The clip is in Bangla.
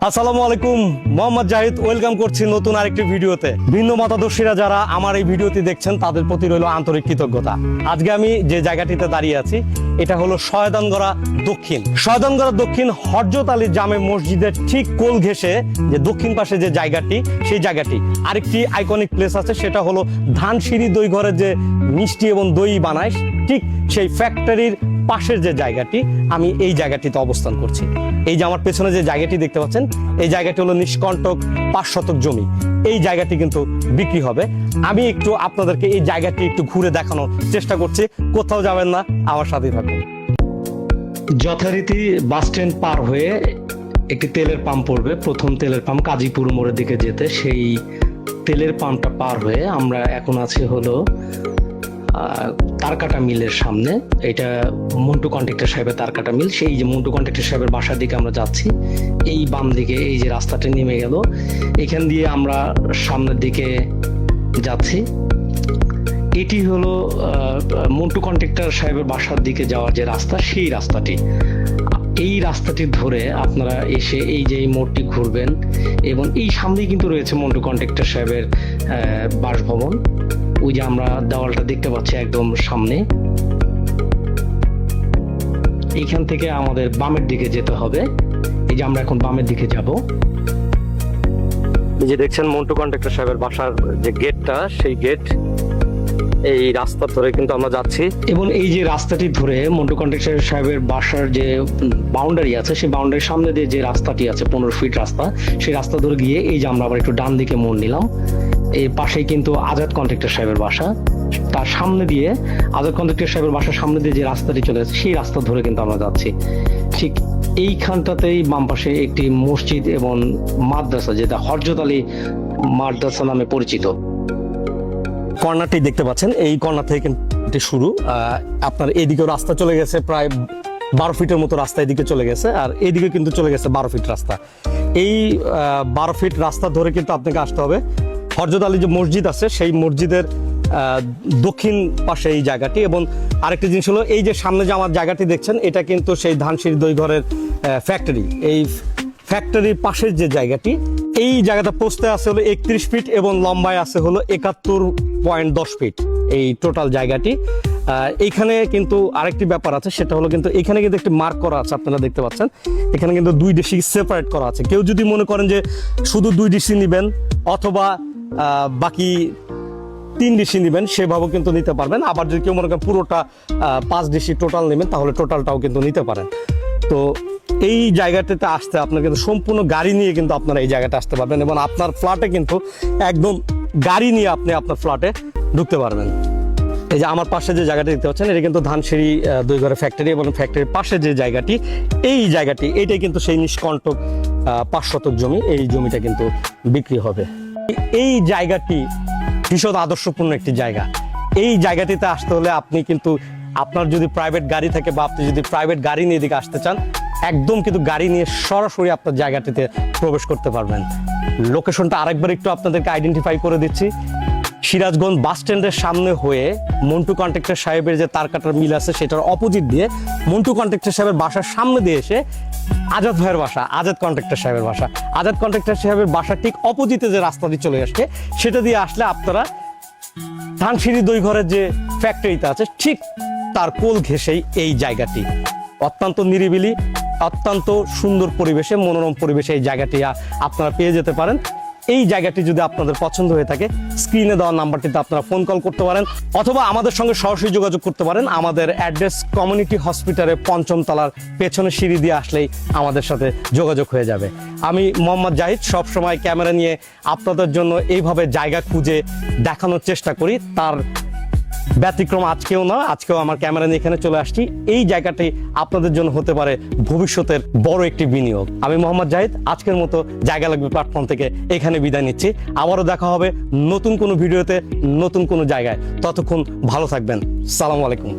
আসসালামু আলাইকুম, মোহাম্মদ জাহিদ ওয়েলকাম করছি নতুন আরেকটি ভিডিওতে। ভিন্ন মতাদর্শীরা যারা আমার এই ভিডিওটি দেখছেন তাদের প্রতি রইল আন্তরিক কৃতজ্ঞতা। আজকে আমি যে জায়গাটিতে দাঁড়িয়ে আছি এটা হলো শয়তানগড়া দক্ষিণ। শয়তানগড়া দক্ষিণ হযরত আলী জামে মসজিদের ঠিক কোল ঘেঁষে যে দক্ষিণ পাশে যে জায়গাটি, সেই জায়গাটি আরেকটি আইকনিক প্লেস আছে, সেটা হলো ধানসিঁড়ি দই ঘরের যে মিষ্টি এবং দই বানায় ঠিক সেই ফ্যাক্টরির পাশের যে জায়গাটি, আমি এই জায়গাটিতে অবস্থান করছি। এই যে আমার পেছনে যে জায়গাটি দেখতে পাচ্ছেন, এই জায়গাটি হলো নিষ্কণ্টক 5 শতক জমি। এই জায়গাটি কিন্তু বিক্রি হবে। আমি একটু আপনাদেরকে এই জায়গাটি একটু ঘুরে দেখানোর চেষ্টা করছি। কোথাও যাবেন না, আমার সাথেই থাকুন। যথারীতি বাস স্ট্যান্ড পার হয়ে একটি তেলের পাম্প পড়বে, প্রথম তেলের পাম্প কাজীপুর মোড়ের দিকে যেতে। সেই তেলের পাম্পটা পার হয়ে আমরা এখন আছি হলো তারকাটা মিলের সামনে। এটা মন্টু কন্ট্রাক্টর সাহেবের তারকাটা মিল। সেই যে মন্টু কন্ট্রাক্টর সাহেবের বাসার দিকে আমরা যাচ্ছি। এই বাম দিকে এই যে রাস্তাটা নেমে গেল, এখান দিয়ে আমরা সামনের দিকে যাচ্ছি। এটি হলো মন্টু কন্ট্রাক্টর সাহেবের বাসার দিকে যাওয়ার যে রাস্তা, সেই রাস্তাটি। এই রাস্তাটি ধরে আপনারা এসে এই যে এই মোড়টি ঘুরবেন এবং এই সামনেই কিন্তু রয়েছে মন্টু কন্ট্রাক্টর সাহেবের বাসভবন। ওই যে আমরা দেওয়ালটা দেখতে পাচ্ছি একদম সামনে। এইখান থেকে আমাদের বামের দিকে যেতে হবে। এই যে আমরা এখন বামের দিকে যাব। এই যে দেখছেন মন্টু কন্ট্রাক্টর সাহেবের বাসার যে গেটটা, সেই গেট, এই রাস্তা ধরে কিন্তু আমরা যাচ্ছি। এবং এই যে রাস্তাটি ধরে মন্টু কন্ট্রাক্টর সাহেবের বাসার যে বাউন্ডারি আছে, সেই বাউন্ডারির সামনে দিয়ে যে রাস্তাটি আছে 15 ফিট রাস্তা, সেই রাস্তা ধরে গিয়ে এই যে আমরা আবার একটু ডান দিকে মোড় নিলাম। এই পাশেই কিন্তু আজাদ কন্ট্রাক্টর সাহেবের বাসা। তার সামনে দিয়ে আজাদ কন্ট্রাক্টর সাহেবের বাসার সামনে দিয়ে যে রাস্তাটি চলে যাচ্ছে, সেই রাস্তা ধরে কিন্তু আমরা যাচ্ছি। ঠিক এইখানটাতেই বাম পাশে একটি মসজিদ এবং মাদ্রাসা, যেটা হযরত আলী মাদ্রাসা নামে পরিচিত। কর্নারটি দেখতে পাচ্ছেন, এই কর্নার থেকে কিন্তু শুরু। আপনার এইদিকেও রাস্তা চলে গেছে, প্রায় 12 ফিটের মতো রাস্তা এদিকে চলে গেছে, আর এইদিকে কিন্তু চলে গেছে 12 ফিট রাস্তা। এই 12 ফিট রাস্তা ধরে কিন্তু আপনাকে আসতে হবে। হযরত আলী যে মসজিদ আছে, সেই মসজিদের দক্ষিণ পাশে এই জায়গাটি। এবং আরেকটি জিনিস হলো, এই যে সামনে যে আমার জায়গাটি দেখছেন, এটা কিন্তু সেই ধানসিঁড়ি দই ঘরের ফ্যাক্টরি। এই ফ্যাক্টরির পাশের যে জায়গাটি, এই জায়গাটা পোস্তে আছে হলো 31 ফিট এবং লম্বায় আছে হলো 71.10 ফিট এই টোটাল জায়গাটি। এইখানে কিন্তু আরেকটি ব্যাপার আছে, সেটা হলো কিন্তু এখানে কিন্তু একটি মার্ক করা আছে, আপনারা দেখতে পাচ্ছেন। এখানে কিন্তু 2 ডিসি সেপারেট করা আছে। কেউ যদি মনে করেন যে শুধু 2 ডিসি নেবেন অথবা বাকি 3 ডিসি নেবেন, সেভাবেও কিন্তু নিতে পারবেন। আবার যদি কেউ মনে করেন পুরোটা 5 ডিসি টোটাল নেবেন, তাহলে টোটালটাও কিন্তু নিতে পারেন। তো এই জায়গাটাতে আসতে আপনার কিন্তু সম্পূর্ণ গাড়ি নিয়ে কিন্তু আপনারা এই জায়গাটা আসতে পারবেন এবং আপনার ফ্ল্যাটে কিন্তু একদম গাড়ি নিয়ে আপনি আপনার ফ্ল্যাটে ঢুকতে পারবেন। এই যে আমার পাশে যে জায়গাটি দেখতে পাচ্ছেন, এটা কিন্তু ধানসিঁড়ি দই ঘরের ফ্যাক্টরি এবং ফ্যাক্টরির পাশে যে জায়গাটি, এই জায়গাটি, এটাই কিন্তু সেই নিষ্কণ্টক 5 শতক জমি। এই জমিটা কিন্তু বিক্রি হবে। এই জায়গাটি ভীষণ আদর্শপূর্ণ একটি জায়গা। এই জায়গাটিতে আসতে হলে আপনি কিন্তু, আপনার যদি প্রাইভেট গাড়ি থাকে বা আপনি যদি প্রাইভেট গাড়ি নিয়ে এদিকে আসতে চান, একদম কিন্তু গাড়ি নিয়ে সরাসরি আপনার জায়গাটিতে প্রবেশ করতে পারবেন। লোকেশনটা আরেকবার একটু আপনাদেরকে আইডেন্টিফাই করে দিচ্ছি। সিরাজগঞ্জ বাস স্ট্যান্ডের সামনে হয়ে মন্টু কন্ট্রাক্টর সাহেবের যে তারকাটার মিল আছে, সেটার অপোজিট দিয়ে মন্টু কন্ট্রাক্টর সাহেবের বাসার সামনে দিয়ে এসে আজাদ ভাইয়ের বাসা, আজাদ কন্ট্রাক্টর সাহেবের বাসা, আজাদ কন্ট্রাক্টর সাহেবের বাসার ঠিক অপোজিটে যে রাস্তাটি চলে আসছে, সেটা দিয়ে আসলে আপনারা ধানসিঁড়ি দই ঘরের যে ফ্যাক্টরিটা আছে, ঠিক তার কোল ঘেঁষেই এই জায়গাটি। অত্যন্ত নিরিবিলি, অত্যন্ত সুন্দর পরিবেশে, মনোরম পরিবেশে এই জায়গাটি আপনারা পেয়ে যেতে পারেন। এই জায়গাটি যদি আপনাদের পছন্দ হয়ে থাকে, স্ক্রিনে দেওয়া নাম্বারটিতে আপনারা ফোন কল করতে পারেন অথবা আমাদের সঙ্গে সরাসরি যোগাযোগ করতে পারেন। আমাদের অ্যাড্রেস কমিউনিটি হসপিটালের 5ম তলার পেছনে সিঁড়ি দিয়ে আসলেই আমাদের সাথে যোগাযোগ হয়ে যাবে। আমি মোহাম্মদ জাহিদ সবসময় ক্যামেরা নিয়ে আপনাদের জন্য এইভাবে জায়গা খুঁজে দেখানোর চেষ্টা করি। তার ব্যতিক্রম আজকেও না, আজকেও আমার ক্যামেরা নিয়ে এখানে চলে আসছি। এই জায়গাটি আপনাদের জন্য হতে পারে ভবিষ্যতের বড় একটি বিনিয়োগ। আমি মোহাম্মদ জাহিদ আজকের মতো জায়গা লাগবে প্ল্যাটফর্ম থেকে এখানে বিদায় নিচ্ছি। আবারও দেখা হবে নতুন কোনো ভিডিওতে, নতুন কোনো জায়গায়। ততক্ষণ ভালো থাকবেন। সালামু আলাইকুম।